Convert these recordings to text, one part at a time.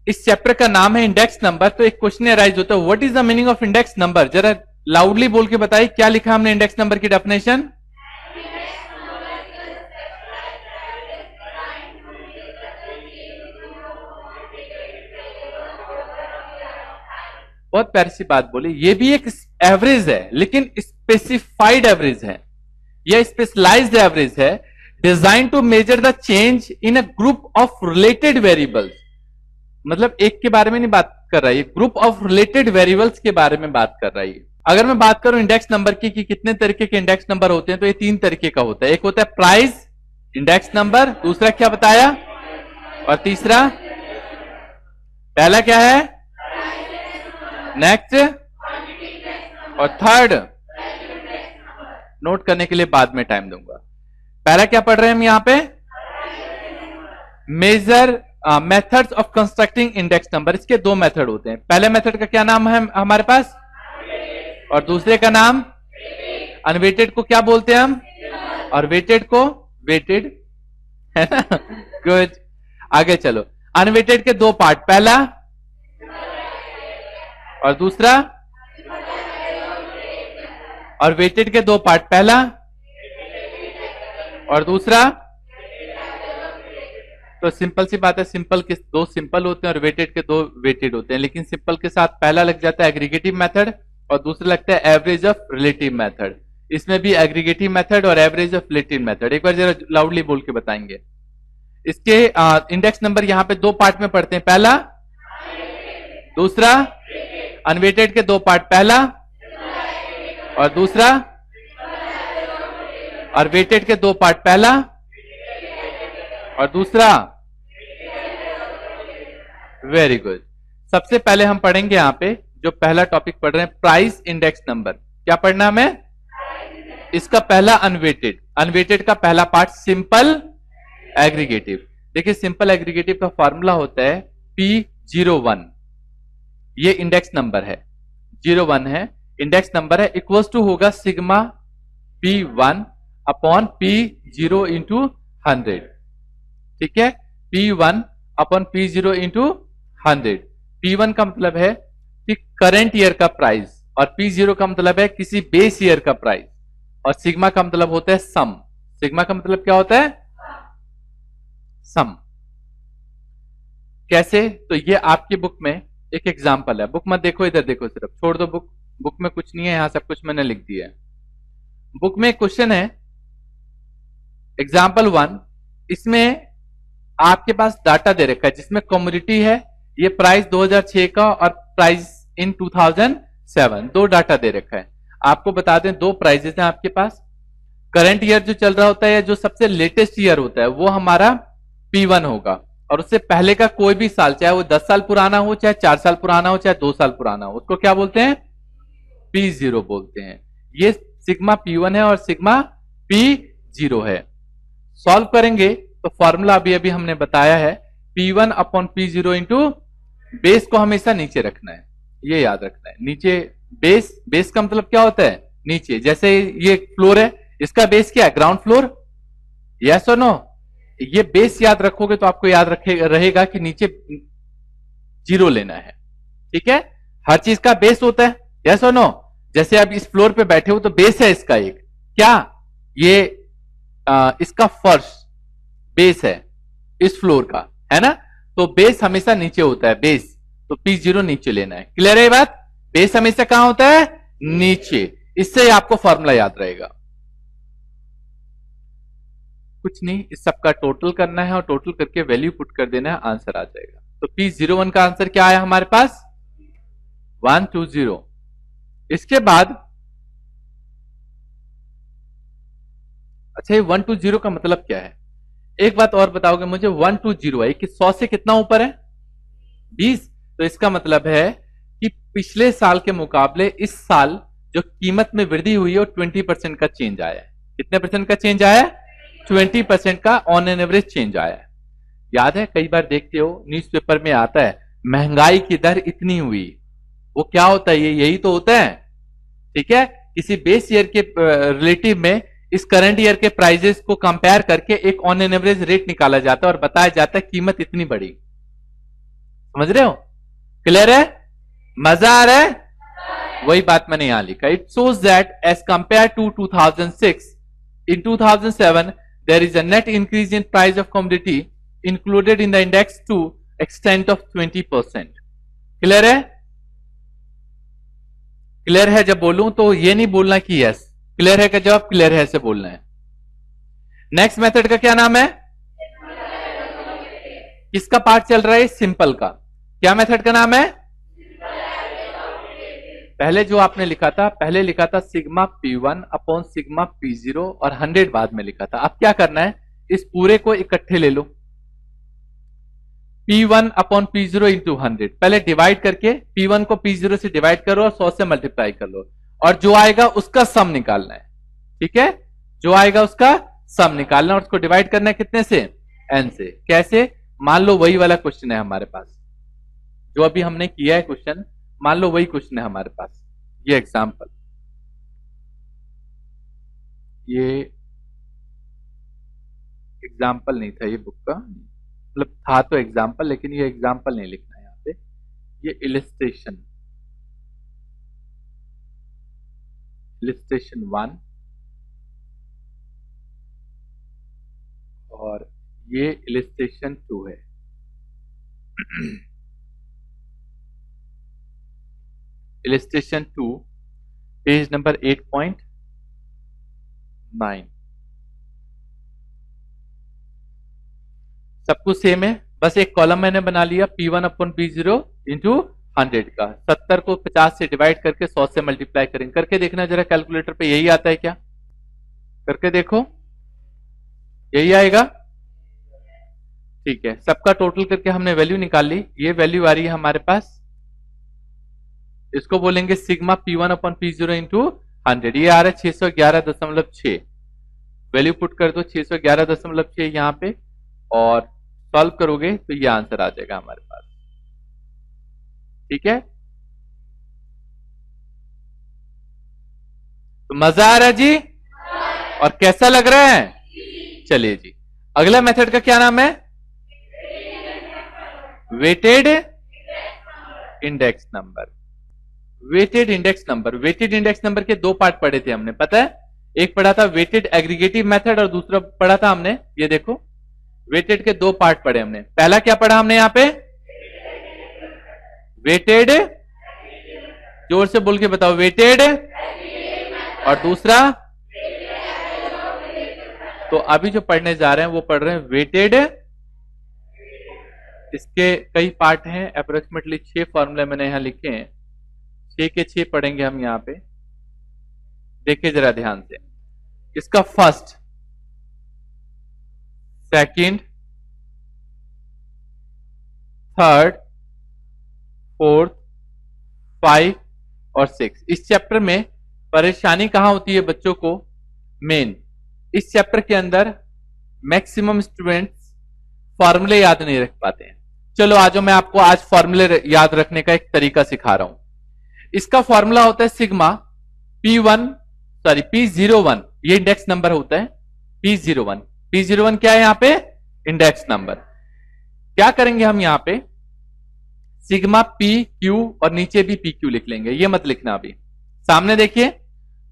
इस चैप्टर का नाम है इंडेक्स नंबर। तो एक क्वेश्चन अराइज होता है, what is the meaning of index number? जरा लाउडली बोल के बताइए, क्या लिखा हमने इंडेक्स नंबर की डेफिनेशन? बहुत प्यारी सी बात बोली। ये भी एक एवरेज है, लेकिन स्पेसिफाइड एवरेज है, यह स्पेशलाइज्ड एवरेज है, design to measure the change in a group of related variables. मतलब एक के बारे में नहीं बात कर रहा है, ग्रुप ऑफ रिलेटेड वेरिएबल्स के बारे में बात कर रही है। अगर मैं बात करूं इंडेक्स नंबर की कि कितने तरीके के इंडेक्स नंबर होते हैं, तो ये 3 तरीके का होता है। एक होता है प्राइस इंडेक्स नंबर, दूसरा क्या बताया, और तीसरा, पहला क्या है, नेक्स्ट, और थर्ड नोट करने के लिए बाद में टाइम दूंगा। पहला क्या पढ़ रहे हैं हम यहां पे, major methods of constructing index number. इसके 2 मेथड होते हैं। पहले मेथड का क्या नाम है हमारे पास, और दूसरे का नाम, अनवेटेड को क्या बोलते हैं हम, और वेटेड को वेटेड, है ना। गुड, आगे चलो। अनवेटेड के 2 पार्ट, पहला और दूसरा, और वेटेड के 2 पार्ट, पहला और दूसरा। तो सिंपल सी बात है, सिंपल के 2 सिंपल होते हैं और वेटेड के 2 वेटेड होते हैं। लेकिन सिंपल के साथ पहला लग जाता है एग्रीगेटिव मेथड और दूसरा लगता है एवरेज ऑफ रिलेटिव मेथड। इसमें भी एग्रीगेटिव मेथड और एवरेज ऑफ रिलेटिव मेथड। एक बार जरा लाउडली बोल के बताएंगे। इसके इंडेक्स नंबर यहां पे 2 पार्ट में पढ़ते हैं, पहला, दूसरा। अनवेटेड के 2 पार्ट, पहला और दूसरा, और वेटेड के 2 पार्ट, पहला और दूसरा। Very good. सबसे पहले हम पढ़ेंगे यहां पे जो पहला टॉपिक पढ़ रहे हैं, प्राइस इंडेक्स नंबर। क्या पढ़ना हमें, इसका पहला अनवेटेड, अनवेटेड का पहला पार्ट सिंपल एग्रीगेटिव। देखिए सिंपल एग्रीगेटिव का फॉर्मूला होता है P01। ये इंडेक्स नंबर है, 01 है, इंडेक्स नंबर है, इक्वल्स टू होगा sigma P1 upon P0 into 100। ठीक है, P1 upon P0 into 100। P1 का मतलब है कि करंट ईयर का प्राइस, और P0 का मतलब है किसी बेस ईयर का प्राइस, और सिग्मा का मतलब होता है सम। सिग्मा का मतलब क्या होता है, सम। कैसे, तो ये आपकी बुक में एक एग्जाम्पल है। बुक मत देखो, इधर देखो, सिर्फ छोड़ दो बुक, बुक में कुछ नहीं है, यहां सब कुछ मैंने लिख दिया है। बुक में एक क्वेश्चन है एग्जाम्पल 1, इसमें आपके पास डाटा दे रखा है जिसमें कम्युनिटी है, ये प्राइस 2006 का और प्राइस इन 2007, 2 डाटा दे रखा है। आपको बता दें 2 प्राइजेस हैं आपके पास। करंट ईयर जो चल रहा होता है, जो सबसे लेटेस्ट ईयर होता है, वो हमारा P1 होगा, और उससे पहले का कोई भी साल, चाहे वो 10 साल पुराना हो, चाहे 4 साल पुराना हो, चाहे 2 साल पुराना हो, उसको क्या बोलते हैं, P0 बोलते हैं। ये सिग्मा P1 है और सिग्मा P0 है। सॉल्व करेंगे तो फॉर्मूला अभी अभी हमने बताया है, P1 upon P0 into, base को हमेशा नीचे रखना है, ये याद रखना है, नीचे बेस। बेस का मतलब क्या होता है, नीचे। जैसे ये फ्लोर है, इसका बेस क्या है, ग्राउंड फ्लोर, यस और नो। ये बेस याद रखोगे तो आपको याद रहेगा कि नीचे 0 लेना है। ठीक है, हर चीज का बेस होता है, यस और नो। जैसे आप इस फ्लोर पे बैठे हो तो बेस है इसका एक, क्या, ये इसका फर्श बेस है इस फ्लोर का, है ना। तो बेस हमेशा नीचे होता है, बेस, तो P0 नीचे लेना है। क्लियर है ये बात, बेस हमेशा कहां होता है, नीचे। इससे आपको फॉर्मूला याद रहेगा। कुछ नहीं, इस सबका टोटल करना है और टोटल करके वैल्यू पुट कर देना है, आंसर आ जाएगा। तो P01 का आंसर क्या आया हमारे पास, 120। इसके बाद अच्छा, ये 120 का मतलब क्या है, एक बात और बताओगे मुझे। 120 है कि 100 से कितना ऊपर है, 20। तो इसका मतलब है कि पिछले साल के मुकाबले इस साल जो कीमत में वृद्धि हुई है वो 20% का चेंज आया है। कितने परसेंट का चेंज आया है, 20% का ऑन एन एवरेज चेंज आया है। याद है, कई बार देखते हो न्यूज़पेपर में आता है महंगाई की दर इतनी हुई, वो क्या होता है, यही तो होता है। ठीक है, किसी बेस ईयर के रिलेटिव में इस करंट ईयर के प्राइजेस को कंपेयर करके एक ऑन एन एवरेज रेट निकाला जाता है और बताया जाता है कीमत इतनी बढ़ी। समझ रहे हो? क्लियर है? मजा आ रहा है? वही बात मैंने यहां लिखा. It shows that as compare to 2006, in 2007 there is a net increase in price of commodity included in the index to extent of 20%. Clear है? क्लियर है जब बोलूं तो ये नहीं बोलना कि यस. क्लियर है का जवाब क्लियर है ऐसे बोलना है. नेक्स्ट मेथड का क्या नाम है? किसका पार्ट चल रहा है? सिंपल का. क्या मेथड का नाम है? पहले जो आपने लिखा था, पहले लिखा था sigma P1 upon sigma P0 और 100 बाद में लिखा था. अब क्या करना है? इस पूरे को इकट्ठे ले लो. P1 upon P0 into 100. पहले डिवाइड करके P1 को P0 से डिवाइड करो और 100 से मल्टीप्लाई कर लो, और जो आएगा उसका सम निकालना है. ठीक है? जो आएगा उसका सम निकालना, और उसको डिवाइड करना है कितने से? n से. कैसे? मान लो वही वाला क्वेश्चन है हमारे पास जो अभी हमने किया है क्वेश्चन. मान लो वही क्वेश्चन है हमारे पास. ये एग्जाम्पल, ये एग्जाम्पल नहीं था ये बुक का, मतलब था तो एग्जाम्पल, लेकिन ये एग्जाम्पल नहीं लिखना है यहाँ पे. ये इलिस्ट्रेशन 1 और ये इलिस्ट्रेशन 2 है. Illustration 2 page number 8.9. सब कुछ सेम है, बस एक कॉलम मैंने बना लिया P1 अपॉन P0 इंटू 100 का. 70 को 50 से डिवाइड करके 100 से मल्टीप्लाई करेंगे. करके देखना जरा कैलकुलेटर पे, यही आता है क्या? करके देखो, यही आएगा. ठीक है, सबका टोटल करके हमने वैल्यू निकाल ली. ये वैल्यू आ रही है हमारे पास, इसको बोलेंगे sigma P1 upon P0 into 100. ये आ रहा है 611.6. वैल्यू पुट कर दो 611.6 यहां पे, और सॉल्व करोगे तो ये आंसर आ जाएगा हमारे पास. ठीक है? तो मजा आ रहा है जी? और कैसा लग रहा है? चलिए जी, अगला मेथड का क्या नाम है? Weighted index number. Weighted index number. Weighted index number के दो पार्ट पढ़े थे हमने, पता है? एक पढ़ा था वेटेड एग्रीगेटिव मेथड और दूसरा पढ़ा था हमने, ये देखो, वेटेड के दो पार्ट पढ़े हमने. पहला क्या पढ़ा हमने यहां पे? वेटेड, जोर से बोल के बताओ, वेटेड. और दूसरा, तो अभी जो पढ़ने जा रहे हैं वो पढ़ रहे हैं वेटेड. इसके कई पार्ट हैं, अप्रोक्सीमेटली 6 फॉर्मूले मैंने यहां लिखे हैं. 6 के 6 पढ़ेंगे हम यहां पे. देखिए जरा ध्यान से. इसका फर्स्ट, सेकंड, थर्ड, फोर्थ, 5 और 6. इस चैप्टर में परेशानी कहां होती है बच्चों को? मेन, इस चैप्टर के अंदर मैक्सिमम स्टूडेंट्स फॉर्मूले याद नहीं रख पाते हैं. चलो आज मैं आपको आज फॉर्मूले याद रखने का एक तरीका सिखा रहा हूं. इसका फॉर्मूला होता है सिग्मा P01, ये इंडेक्स नंबर होता है. P01 क्या है यहां पे? Index number. क्या करेंगे हम यहां पे? सिग्मा PQ और नीचे भी PQ लिख लेंगे. ये मत लिखना अभी, सामने देखिए,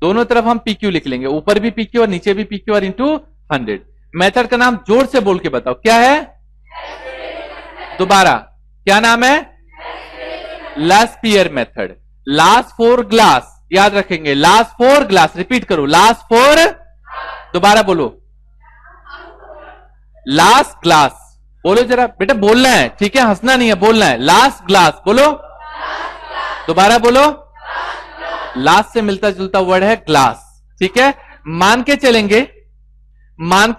दोनों तरफ हम PQ लिख लेंगे, ऊपर भी PQ और नीचे भी PQ और इंटू 100. मेथड का नाम जोर से बोल के बताओ, क्या है? दोबारा, क्या नाम है? लास्पियर मेथड. लास्ट फॉर ग्लास, याद रखेंगे, लास्ट फॉर ग्लास. रिपीट करो, लास्ट फॉर, दोबारा बोलो, लास्ट ग्लास. बोलो जरा बेटा, बोलना है, ठीक है? हंसना नहीं है, बोलना है. लास्ट ग्लास बोलो, दोबारा बोलो. लास्ट से मिलता जुलता वर्ड है ग्लास. ठीक है? मान के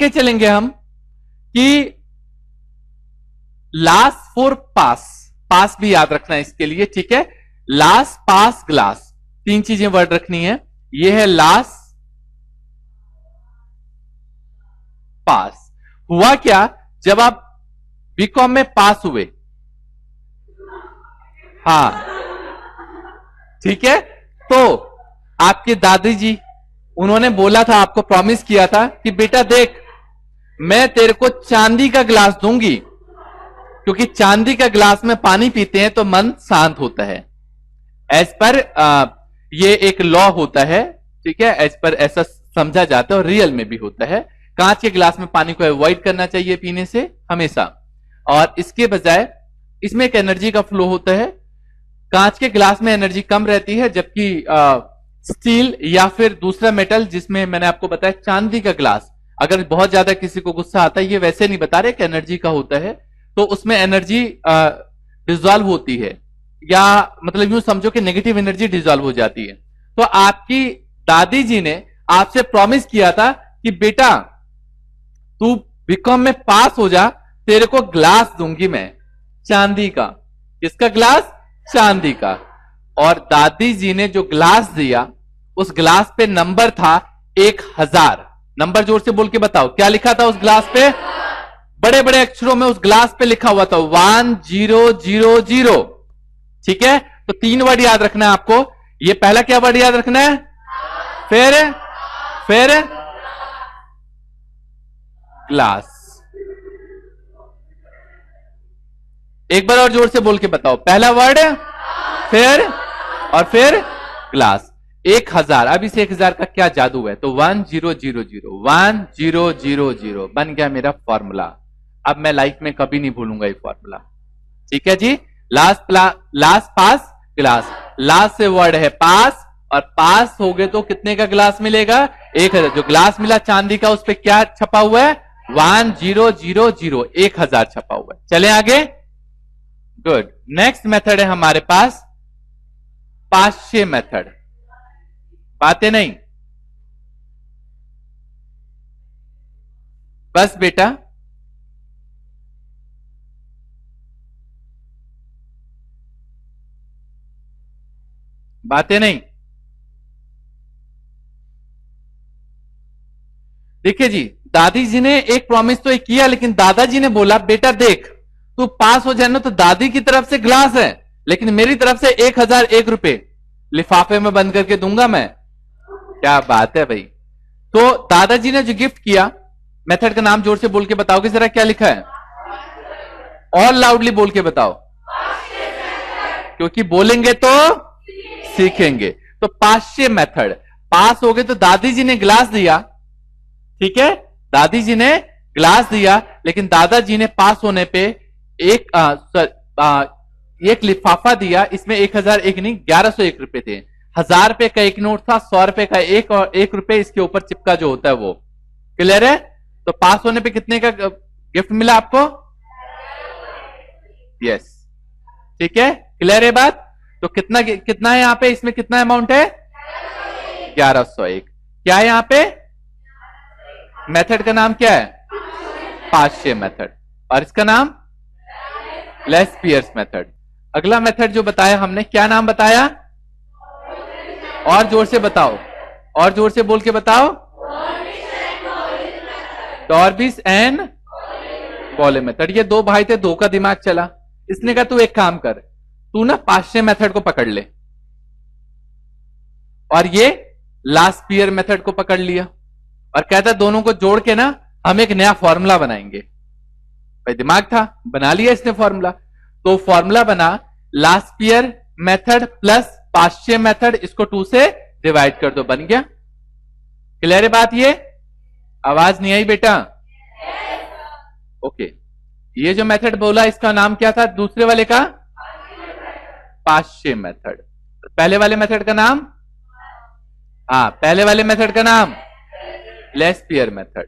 चलेंगे हम कि लास्ट फॉर पास, पास भी याद रखना है इसके लिए. ठीक है? लास्ट, पास, ग्लास, 3 चीजें वर्ड रखनी है. ये है लास्ट, पास. हुआ क्या जब आप बीकॉम में पास हुए? हाँ, ठीक है. तो आपके दादी जी, उन्होंने बोला था, आपको प्रॉमिस किया था कि बेटा देख, मैं तेरे को चांदी का ग्लास दूंगी, क्योंकि चांदी का गिलास में पानी पीते हैं तो मन शांत होता है। एज पर ये एक लॉ होता है, ठीक है, एज पर ऐसा समझा जाता है और रियल में भी होता है। कांच के गिलास में पानी को अवॉइड करना चाहिए पीने से हमेशा, और इसके बजाय इसमें एक एनर्जी का फ्लो होता है। कांच के गिलास में एनर्जी कम रहती है, जबकि स्टील या फिर दूसरा मेटल, जिसमें मैंने आपको बताया चांदी का गिलास, अगर बहुत ज्यादा किसी को गुस्सा आता है, ये वैसे नहीं बता रहे कि एनर्जी का होता है, तो उसमें एनर्जी डिजॉल्व होती है, या मतलब यूं समझो कि नेगेटिव एनर्जी डिजॉल्व हो जाती है। तो आपकी दादी जी ने आपसे प्रॉमिस किया था कि बेटा तू बीकॉम में पास हो जा, तेरे को ग्लास दूंगी मैं चांदी का। किसका ग्लास? चांदी का। और दादी जी ने जो ग्लास दिया, उस ग्लास पे नंबर था 1000। नंबर जोर से बोल के बताओ, क्या लिखा था उस ग्लास पे? बड़े बड़े अक्षरों में उस ग्लास पे लिखा हुआ था 1000। ठीक है, तो 3 वर्ड याद रखना है आपको। ये पहला क्या वर्ड याद रखना है? फिर ग्लास। एक बार और जोर से बोल के बताओ, पहला वर्ड फिर और फिर ग्लास। 1000। अब इस 1000 का क्या जादू है? तो 1000 बन गया मेरा फॉर्मूला। अब मैं लाइफ में कभी नहीं भूलूंगा ये फॉर्मूला। ठीक है जी। लास्ट पास ग्लास, लास्ट से वर्ड है पास, और पास हो गए तो कितने का ग्लास मिलेगा? 1000। जो ग्लास मिला चांदी का, उस पर क्या छपा हुआ है? 1000, 1000 छपा हुआ है। चले आगे। गुड। नेक्स्ट मेथड है हमारे पास पाश्चे मेथड। बातें नहीं, बस बेटा बातें नहीं। देखिए जी, दादी जी ने एक प्रॉमिस तो एक किया, लेकिन दादाजी ने बोला बेटा देख, तू पास हो जाए ना तो दादी की तरफ से ग्लास है, लेकिन मेरी तरफ से 1001 रुपए लिफाफे में बंद करके दूंगा मैं। क्या बात है भाई। तो दादाजी ने जो गिफ्ट किया, मेथड का नाम जोर से बोल के बताओगे जरा, क्या लिखा है? और लाउडली बोल के बताओ, क्योंकि बोलेंगे तो सीखेंगे। तो पाश्चे मेथड। पास हो गए तो दादी जी ने ग्लास दिया, ठीक है, दादी जी ने ग्लास दिया, लेकिन दादाजी ने पास होने पे एक लिफाफा दिया। इसमें 1001 नहीं, 1101 रुपए थे। 1000 रुपए का एक नोट था, 100 रुपए का एक, और 1 रुपए इसके ऊपर चिपका जो होता है वो। क्लियर है? तो पास होने पे कितने का गिफ्ट मिला आपको? यस, ठीक है, क्लियर है बात? तो कितना कितना है यहां पे? इसमें कितना अमाउंट है? 1101। क्या है यहां पे? मेथड का नाम क्या है? पाश्चे मेथड। और इसका नाम लेस्पियर्स मेथड। अगला मेथड जो बताया हमने, क्या नाम बताया? और जोर से बताओ, और जोर से बोल के बताओ। टॉर्बिस एंड कॉले मेथड। ये 2 भाई थे, 2 का दिमाग चला। इसने कहा तू एक काम कर, तू ना पाश्चे मेथड को पकड़ ले, और ये लास्पियर मेथड को पकड़ लिया, और कहता दोनों को जोड़ के ना हम एक नया फॉर्मूला बनाएंगे। भाई दिमाग था, बना लिया इसने फॉर्मूला। तो फॉर्मूला बना लास्पियर मेथड प्लस पाश्चे मेथड, इसको 2 से डिवाइड कर दो, बन गया। क्लियर है बात? ये आवाज नहीं आई बेटा? ओके। ये जो मेथड बोला, इसका नाम क्या था दूसरे वाले का? पाश्चे मेथड। पहले वाले मेथड का नाम? हाँ, पहले वाले मेथड का नाम लेस्पियर मेथड।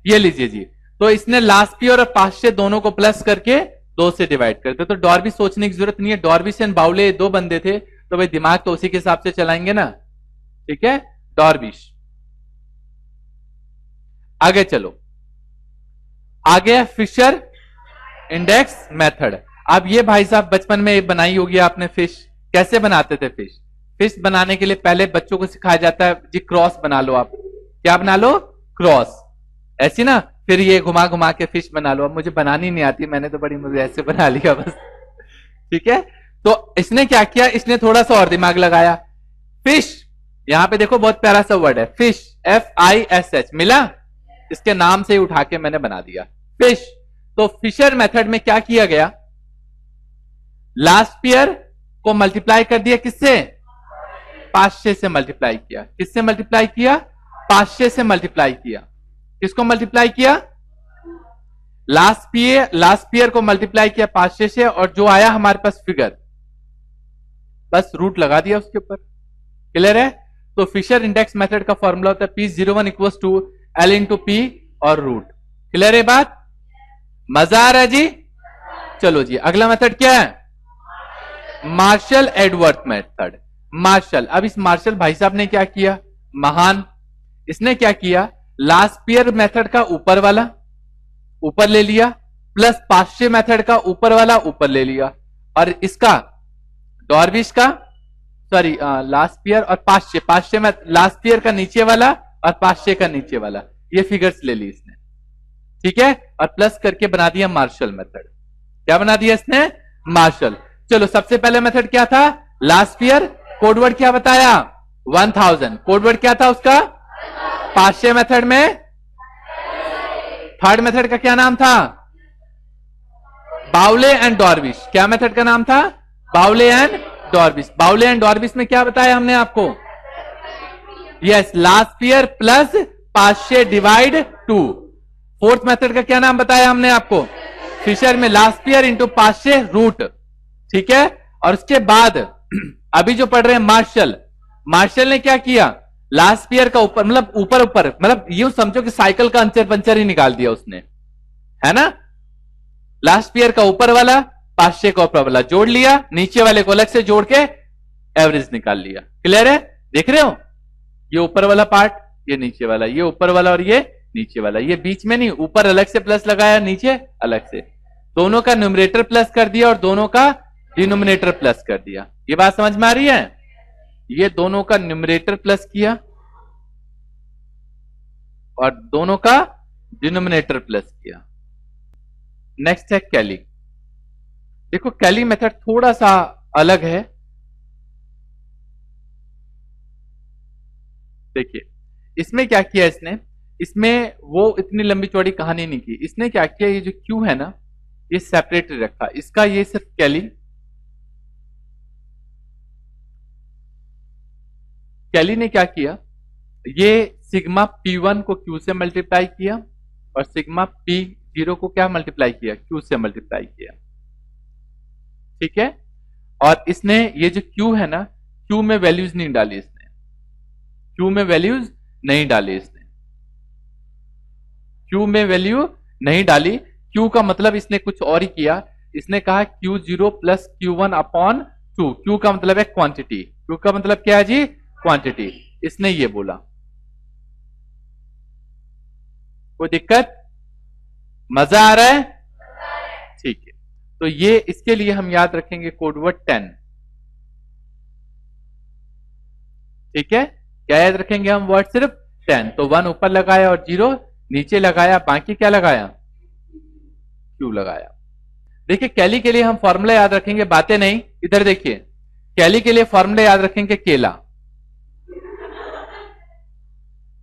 ये लीजिए जी। तो इसने लास्पियर और पाश्चे दोनों को प्लस करके 2 से डिवाइड करते। तो डॉर्बी सोचने की जरूरत नहीं है। डॉर्बिश एंड बाउले 2 बंदे थे, तो भाई दिमाग तो उसी के हिसाब से चलाएंगे ना। ठीक है, डॉर्बिश। आगे चलो, आगे है फिशर इंडेक्स मेथड। अब ये भाई साहब बचपन में बनाई होगी आपने फिश। कैसे बनाते थे फिश? फिश बनाने के लिए पहले बच्चों को सिखाया जाता है जी, क्रॉस बना लो आप। क्या बना लो? क्रॉस। ऐसी ना, फिर ये घुमा घुमा के फिश बना लो। अब मुझे बनानी नहीं आती, मैंने तो बड़ी मुझे ऐसे बना लिया बस। ठीक है, तो इसने क्या किया? इसने थोड़ा सा और दिमाग लगाया। फिश यहां पे देखो बहुत प्यारा सा वर्ड है फिश, FISH, मिला? इसके नाम से ही उठा के मैंने बना दिया फिश। तो फिशर मेथड में क्या किया गया, लास्ट पेयर को मल्टीप्लाई कर दिया किससे, 500 से मल्टीप्लाई किया। किससे मल्टीप्लाई किया, 500 से मल्टीप्लाई किया। किसको मल्टीप्लाई किया, लास्ट पेयर को मल्टीप्लाई किया 500 से, और जो आया हमारे पास फिगर, बस रूट लगा दिया उसके ऊपर। क्लियर है? तो फिशर इंडेक्स मेथड का फॉर्मूला होता है P01 equal to L into P और रूट। क्लियर है बात? मजा आ रहा है जी? चलो जी, अगला मेथड क्या है, मार्शल एडवर्थ मेथड। मार्शल, अब इस मार्शल भाई साहब ने क्या किया, महान, इसने क्या किया, लास्ट पेयर मेथड का ऊपर वाला ऊपर ले लिया, प्लस 500 मेथड का ऊपर वाला ऊपर ले लिया, और इसका डॉर्विश का सॉरी लास्ट पेयर और 500 में लास्ट पेयर का नीचे वाला और 500 का नीचे वाला, ये फिगर्स ले ली इसने, ठीक है, और प्लस करके बना दिया मार्शल मेथड। क्या बना दिया इसने, मार्शल। चलो सबसे पहले मेथड क्या था, लास्ट पेयर, कोडवर्ड क्या बताया, 1000, कोडवर्ड क्या था उसका, 500 मेथड में, थर्ड मेथड का क्या नाम था, बाउले एंड डॉर्विश। क्या मेथड का नाम था, बाउले एंड डॉर्विश। बाउले एंड डॉर्विश में क्या बताया हमने आपको, yes, last pair plus 500 divide 2। Fourth method का क्या नाम बताया हमने आपको, फिशर में लास्ट पेयर इंटू 500 रूट, ठीक है। और उसके बाद अभी जो पढ़ रहे हैं मार्शल, मार्शल ने क्या किया, लास्ट पेयर का ऊपर मतलब ऊपर मतलब यूं समझो कि साइकिल का अंचर पंचर ही निकाल दिया उसने, है ना। लास्ट पेयर का ऊपर वाला 500 का ऊपर वाला जोड़ लिया, नीचे वाले को अलग से जोड़ के एवरेज निकाल लिया। क्लियर है, देख रहे हो, ये ऊपर वाला पार्ट, ये नीचे वाला, ये ऊपर वाला और ये नीचे वाला, ये बीच में नहीं, ऊपर अलग से प्लस लगाया, नीचे अलग से, दोनों का न्यूमरेटर प्लस कर दिया और दोनों का डिनोमिनेटर प्लस कर दिया। ये बात समझ में आ रही है, ये दोनों का न्यूमरेटर प्लस किया और दोनों का डिनोमिनेटर प्लस किया। नेक्स्ट है कैली। देखो कैली मेथड थोड़ा सा अलग है, देखिए इसमें क्या किया इसने, इसमें वो इतनी लंबी चौड़ी कहानी नहीं की, इसने क्या किया, ये जो क्यू है ना, ये सेपरेट रखा, इसका ये सिर्फ कैली ने क्या किया, ये सिग्मा P1 को Q से मल्टीप्लाई किया और सिग्मा P0 को क्या मल्टीप्लाई किया, Q से मल्टीप्लाई किया, ठीक है। और इसने ये जो Q है ना, Q में वैल्यूज नहीं डाली इसने, Q में वैल्यूज नहीं डाली इसने, Q में वैल्यू नहीं डाली। Q का मतलब इसने कुछ और ही किया, इसने कहा Q0 plus Q1 upon 2। Q का मतलब है क्वांटिटी, Q का मतलब क्या है जी, क्वांटिटी। इसने ये बोला, कोई दिक्कत, मजा आ रहा है, ठीक है। तो ये इसके लिए हम याद रखेंगे कोडवर्ड 10, ठीक है। क्या याद रखेंगे हम, वर्ड सिर्फ 10। तो 1 ऊपर लगाया और 0 नीचे लगाया, बाकी क्या लगाया, Q लगाया। देखिए कैली के लिए हम फॉर्मूला याद रखेंगे, बातें नहीं, इधर देखिए, कैली के लिए फॉर्मूला याद रखेंगे केला,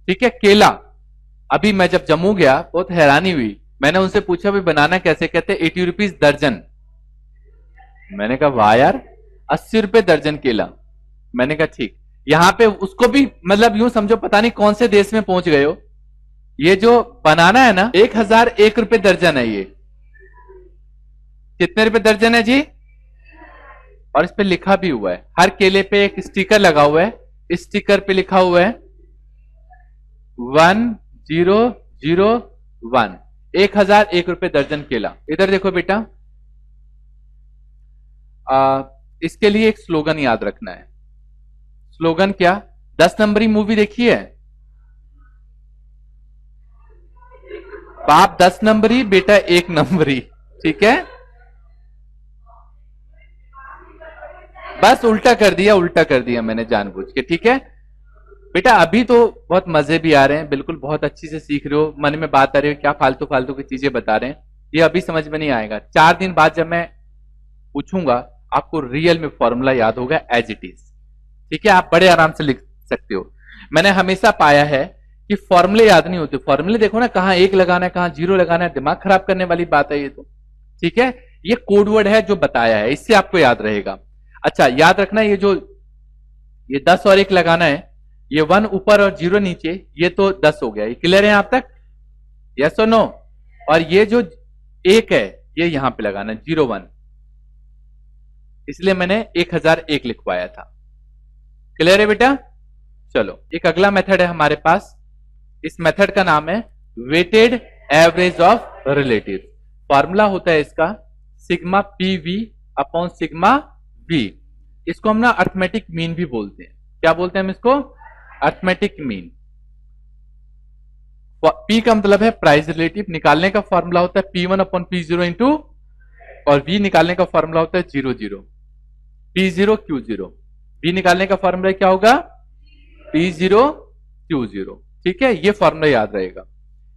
ठीक है, केला। अभी मैं जब जम्मू गया बहुत हैरानी हुई, मैंने उनसे पूछा भाई बनाना कैसे, कहते 80 रुपीज दर्जन। मैंने कहा वाह यार, 80 रुपए दर्जन केला। मैंने कहा ठीक, यहां पे उसको भी मतलब यूं समझो पता नहीं कौन से देश में पहुंच गए हो। ये जो बनाना है ना, 1001 रुपए दर्जन है ये। कितने रुपए दर्जन है जी, और इस पे लिखा भी हुआ है, हर केले पे एक स्टिकर लगा हुआ है, इस स्टिकर पे लिखा हुआ है 1001, 1001 रुपए दर्जन केला। इधर देखो बेटा, इसके लिए एक स्लोगन याद रखना है। स्लोगन क्या, 10 नंबरी मूवी देखी है, बाप 10 नंबरी बेटा 1 नंबरी, ठीक है। बस उल्टा कर दिया मैंने जानबूझ के, ठीक है बेटा। अभी तो बहुत मजे भी आ रहे हैं, बिल्कुल बहुत अच्छी से सीख रहे हो, मन में बात आ रही हो, क्या फालतू फालतू की चीजें बता रहे हैं, ये अभी समझ में नहीं आएगा। 4 दिन बाद जब मैं पूछूंगा आपको रियल में फॉर्मूला याद होगा एज इट इज, ठीक है। आप बड़े आराम से सकते हो। मैंने हमेशा पाया है कि फॉर्मूले याद नहीं होते। फॉर्मूले देखो ना, कहां 1 लगाना है, कहां 0 लगाना है, दिमाग खराब करने वाली बात है ये तो। ठीक है, ये कोड वर्ड है जो बताया है, इससे आपको याद रहेगा। अच्छा, याद रखना ये 10 और 1 लगाना है, ये 1 ऊपर और 0 नीचे, ये तो 10 हो गया। ये क्लियर है यहां तक? यस और नो? और ये जो 1 है ये यहां पे लगाना है 01, इसलिए मैंने 1001 लिखवाया था। क्लियर है बेटा? चलो, एक अगला मेथड है हमारे पास। इस मेथड का नाम है weighted average of relative. Formula होता है इसका sigma P V upon sigma V. इसको हम ना अर्थमेटिक मीन भी बोलते हैं। क्या बोलते हैं हम इसको? Arithmetic mean. पी का मतलब है प्राइस रिलेटिव, निकालने का फॉर्मूला होता है P1 अपॉन P0 इंटू, और V निकालने का फॉर्मूला होता है 00 P0 Q0। V निकालने का फॉर्मूला क्या होगा? P0 Q0। ठीक है, ये फॉर्मूला याद रहेगा।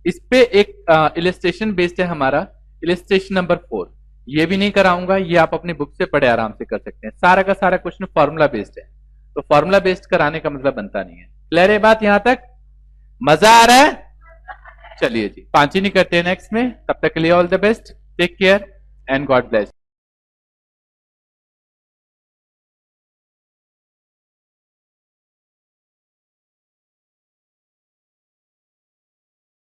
इस पे एक इलिस्ट्रेशन बेस्ड है हमारा, इलिस्ट्रेशन नंबर 4। ये भी नहीं कराऊंगा, ये आप अपनी बुक से पढ़े आराम से कर सकते हैं। सारा का सारा क्वेश्चन फॉर्मूला बेस्ड है, तो फॉर्मूला बेस्ड कराने का मतलब बनता नहीं है। क्लियर है बात यहां तक? मजा आ रहा है? चलिए जी, 5 ही नहीं करते हैं नेक्स्ट में। तब तक के लिए all the best, take care and God bless.